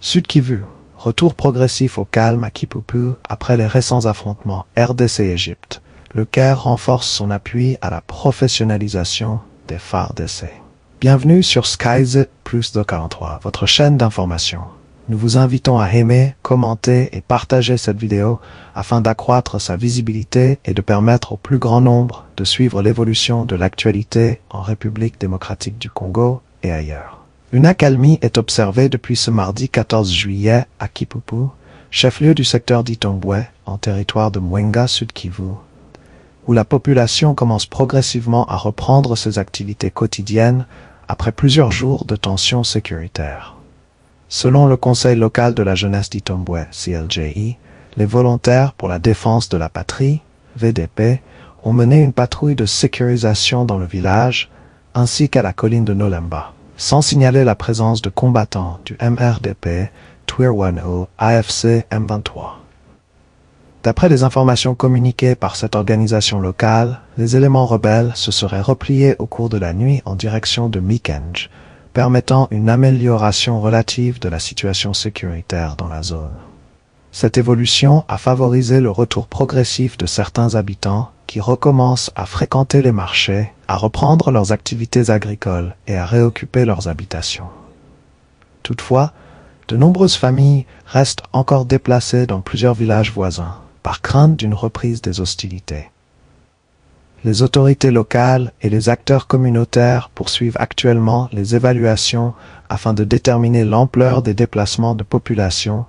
Sud Kivu. Retour progressif au calme à Kipupu après les récents affrontements RDC-Égypte. Le Caire renforce son appui à la professionnalisation des FARDC. Bienvenue sur SkyZ Plus de 43, votre chaîne d'information. Nous vous invitons à aimer, commenter et partager cette vidéo afin d'accroître sa visibilité et de permettre au plus grand nombre de suivre l'évolution de l'actualité en République démocratique du Congo et ailleurs. Une accalmie est observée depuis ce mardi 14 juillet à Kipupu, chef-lieu du secteur d'Itombwe, en territoire de Mwenga Sud Kivu, où la population commence progressivement à reprendre ses activités quotidiennes après plusieurs jours de tensions sécuritaires. Selon le Conseil local de la jeunesse d'Itombwe, CLJI, les volontaires pour la défense de la patrie, VDP, ont mené une patrouille de sécurisation dans le village, ainsi qu'à la colline de Nolemba, sans signaler la présence de combattants du MRDP, Twirwaneho, AFC M23. D'après les informations communiquées par cette organisation locale, les éléments rebelles se seraient repliés au cours de la nuit en direction de Mikenj, permettant une amélioration relative de la situation sécuritaire dans la zone. Cette évolution a favorisé le retour progressif de certains habitants qui recommencent à fréquenter les marchés, à reprendre leurs activités agricoles et à réoccuper leurs habitations. Toutefois, de nombreuses familles restent encore déplacées dans plusieurs villages voisins, par crainte d'une reprise des hostilités. Les autorités locales et les acteurs communautaires poursuivent actuellement les évaluations afin de déterminer l'ampleur des déplacements de population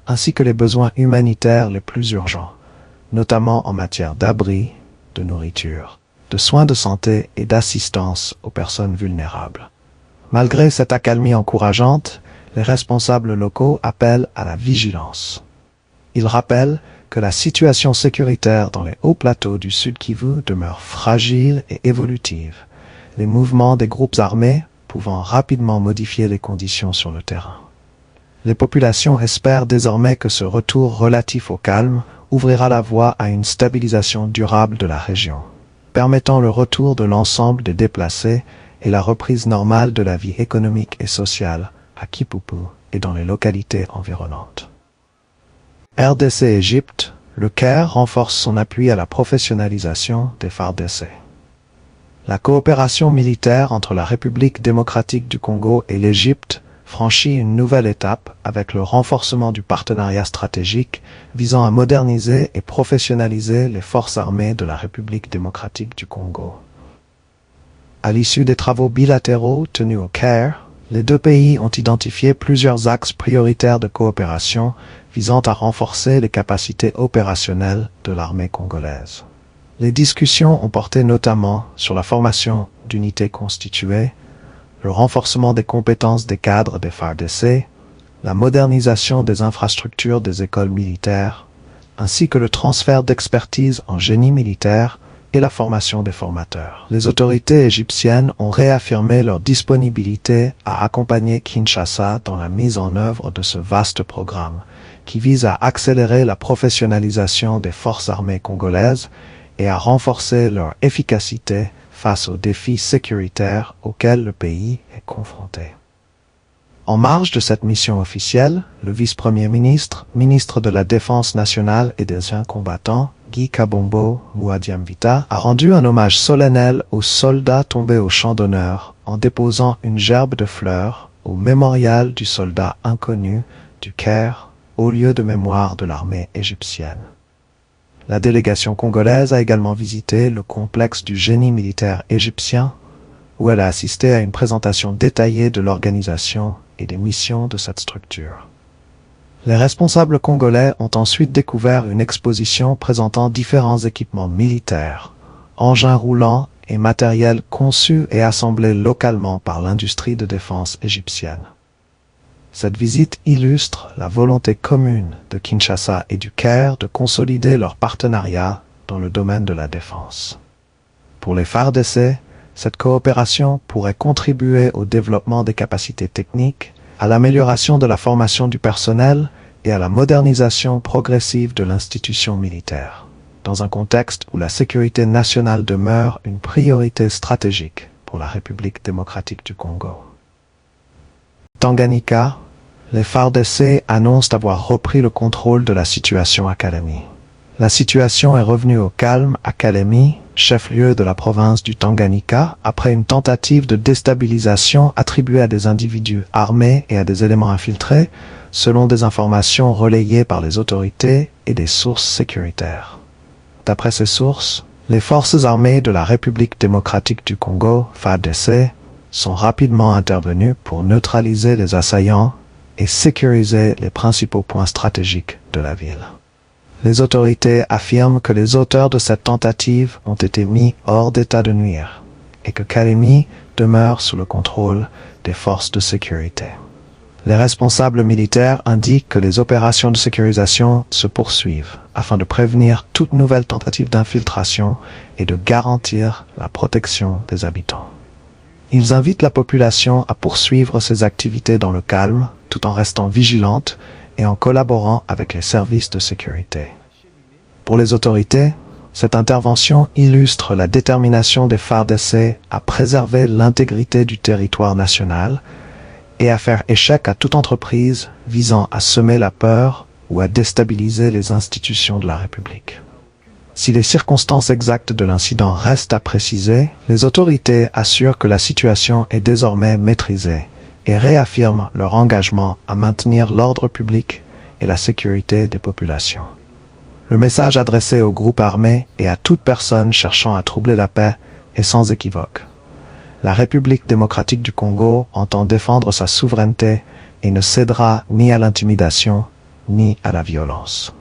ainsi que les besoins humanitaires les plus urgents, notamment en matière d'abri, de nourriture, de soins de santé et d'assistance aux personnes vulnérables. Malgré cette accalmie encourageante, les responsables locaux appellent à la vigilance. Ils rappellent que la situation sécuritaire dans les hauts plateaux du Sud Kivu demeure fragile et évolutive, les mouvements des groupes armés pouvant rapidement modifier les conditions sur le terrain. Les populations espèrent désormais que ce retour relatif au calme ouvrira la voie à une stabilisation durable de la région, permettant le retour de l'ensemble des déplacés et la reprise normale de la vie économique et sociale à Kipupu et dans les localités environnantes. RDC-Égypte, le Caire renforce son appui à la professionnalisation des FARDC. La coopération militaire entre la République démocratique du Congo et l'Égypte franchit une nouvelle étape avec le renforcement du partenariat stratégique visant à moderniser et professionnaliser les forces armées de la République démocratique du Congo. À l'issue des travaux bilatéraux tenus au Caire, les deux pays ont identifié plusieurs axes prioritaires de coopération visant à renforcer les capacités opérationnelles de l'armée congolaise. Les discussions ont porté notamment sur la formation d'unités constituées, le renforcement des compétences des cadres des FARDC, la modernisation des infrastructures des écoles militaires, ainsi que le transfert d'expertise en génie militaire et la formation des formateurs. Les autorités égyptiennes ont réaffirmé leur disponibilité à accompagner Kinshasa dans la mise en œuvre de ce vaste programme, qui vise à accélérer la professionnalisation des forces armées congolaises et à renforcer leur efficacité face aux défis sécuritaires auxquels le pays est confronté. En marge de cette mission officielle, le vice-premier ministre, ministre de la Défense nationale et des anciens combattants, Guy Kabombo Mouadiamvita, a rendu un hommage solennel aux soldats tombés au champ d'honneur en déposant une gerbe de fleurs au mémorial du soldat inconnu du Caire, au lieu de mémoire de l'armée égyptienne. La délégation congolaise a également visité le complexe du génie militaire égyptien, où elle a assisté à une présentation détaillée de l'organisation et des missions de cette structure. Les responsables congolais ont ensuite découvert une exposition présentant différents équipements militaires, engins roulants et matériel conçus et assemblés localement par l'industrie de défense égyptienne. Cette visite illustre la volonté commune de Kinshasa et du Caire de consolider leur partenariat dans le domaine de la défense. Pour les FARDC, cette coopération pourrait contribuer au développement des capacités techniques, à l'amélioration de la formation du personnel et à la modernisation progressive de l'institution militaire, dans un contexte où la sécurité nationale demeure une priorité stratégique pour la République démocratique du Congo. Tanganyika, Les FARDC annoncent avoir repris le contrôle de la situation à Kalemi. La situation est revenue au calme à Kalemi, chef-lieu de la province du Tanganyika, après une tentative de déstabilisation attribuée à des individus armés et à des éléments infiltrés, selon des informations relayées par les autorités et des sources sécuritaires. D'après ces sources, les forces armées de la République démocratique du Congo, FARDC, sont rapidement intervenues pour neutraliser les assaillants et sécuriser les principaux points stratégiques de la ville. Les autorités affirment que les auteurs de cette tentative ont été mis hors d'état de nuire et que Kalemi demeure sous le contrôle des forces de sécurité. Les responsables militaires indiquent que les opérations de sécurisation se poursuivent afin de prévenir toute nouvelle tentative d'infiltration et de garantir la protection des habitants. Ils invitent la population à poursuivre ses activités dans le calme tout en restant vigilante et en collaborant avec les services de sécurité. Pour les autorités, cette intervention illustre la détermination des FARDC à préserver l'intégrité du territoire national et à faire échec à toute entreprise visant à semer la peur ou à déstabiliser les institutions de la République. Si les circonstances exactes de l'incident restent à préciser, les autorités assurent que la situation est désormais maîtrisée et réaffirment leur engagement à maintenir l'ordre public et la sécurité des populations. Le message adressé aux groupes armés et à toute personne cherchant à troubler la paix est sans équivoque. La République démocratique du Congo entend défendre sa souveraineté et ne cédera ni à l'intimidation ni à la violence.